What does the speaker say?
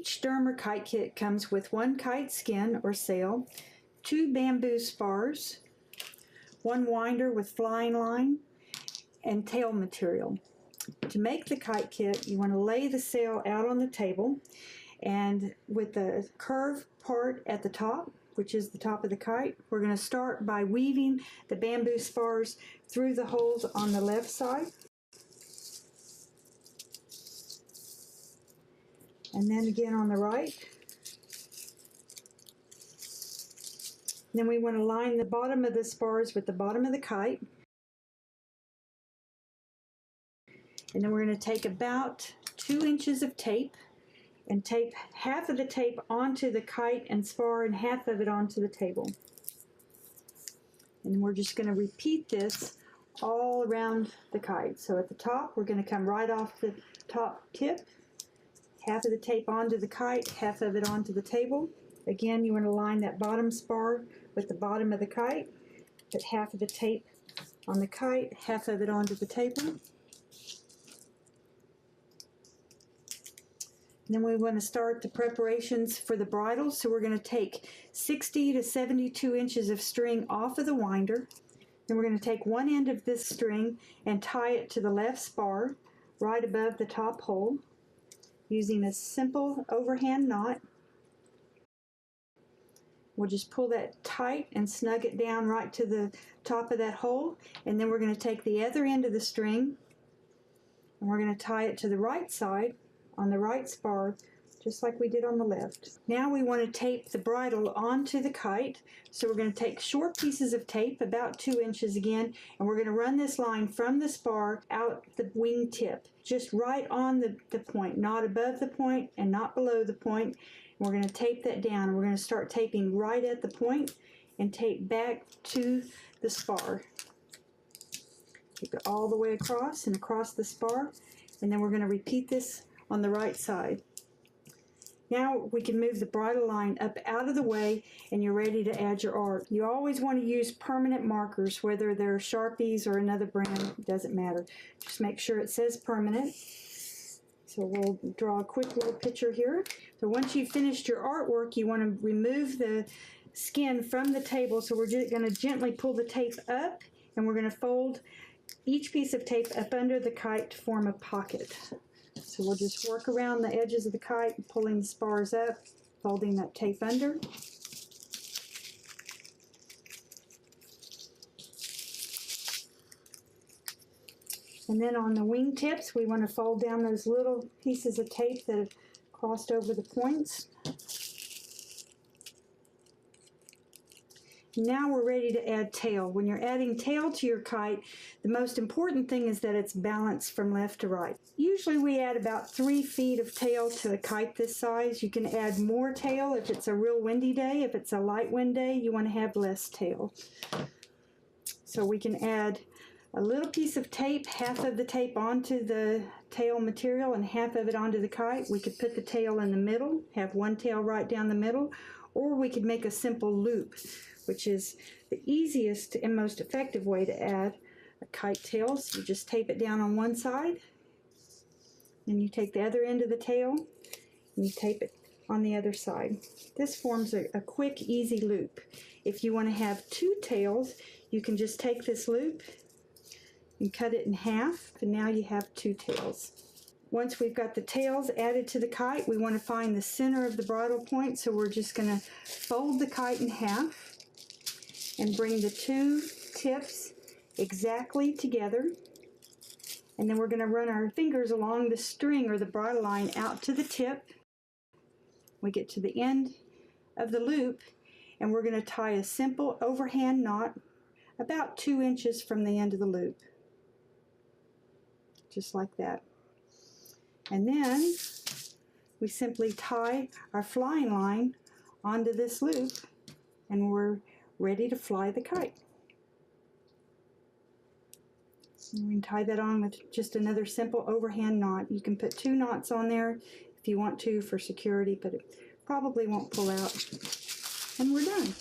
Each Dermer kite kit comes with one kite skin or sail, 2 bamboo spars, 1 winder with flying line, and tail material. To make the kite kit, you want to lay the sail out on the table, and with the curved part at the top, which is the top of the kite, we're going to start by weaving the bamboo spars through the holes on the left side. And then again on the right. Then we want to line the bottom of the spars with the bottom of the kite. And then we're going to take about 2 inches of tape and tape half of the tape onto the kite and spar and half of it onto the table. And we're just going to repeat this all around the kite. So at the top, we're going to come right off the top tip, half of the tape onto the kite, half of it onto the table. Again, you want to line that bottom spar with the bottom of the kite, put half of the tape on the kite, half of it onto the table. And then we want to start the preparations for the bridle. So we're going to take 60 to 72 inches of string off of the winder. Then we're going to take one end of this string and tie it to the left spar right above the top hole using a simple overhand knot. We'll just pull that tight and snug it down right to the top of that hole, and then we're going to take the other end of the string and we're going to tie it to the right side on the right spar, just like we did on the left. Now we want to tape the bridle onto the kite, so we're going to take short pieces of tape, about 2 inches again, and we're going to run this line from the spar out the wing tip, just right on the point, not above the point and not below the point. We're going to tape that down, and we're going to start taping right at the point and tape back to the spar. Tape it all the way across and across the spar, and then we're going to repeat this on the right side. Now we can move the bridle line up out of the way, and you're ready to add your art. You always want to use permanent markers, whether they're Sharpies or another brand, it doesn't matter. Just make sure it says permanent. So we'll draw a quick little picture here. So once you've finished your artwork, you want to remove the skin from the table. So we're just going to gently pull the tape up, and we're going to fold each piece of tape up under the kite to form a pocket. So we'll just work around the edges of the kite, pulling the spars up, folding that tape under. And then on the wing tips, we want to fold down those little pieces of tape that have crossed over the points. Now we're ready to add tail. When you're adding tail to your kite, the most important thing is that it's balanced from left to right. Usually we add about 3 feet of tail to a kite this size. You can add more tail if it's a real windy day. If it's a light wind day, you want to have less tail. So we can add a little piece of tape, half of the tape onto the tail material and half of it onto the kite. We could put the tail in the middle, have one tail right down the middle, or we could make a simple loop, which is the easiest and most effective way to add a kite tail. So you just tape it down on one side, and you take the other end of the tail and you tape it on the other side. This forms a quick, easy loop. If you want to have 2 tails, you can just take this loop and cut it in half, and now you have 2 tails. Once we've got the tails added to the kite, we want to find the center of the bridle point, so we're just going to fold the kite in half and bring the 2 tips exactly together, and then we're going to run our fingers along the string or the bridle line out to the tip. We get to the end of the loop, and we're going to tie a simple overhand knot about 2 inches from the end of the loop, just like that. And then we simply tie our flying line onto this loop, and we're ready to fly the kite. So we can tie that on with just another simple overhand knot. You can put 2 knots on there if you want to for security, but it probably won't pull out. And we're done.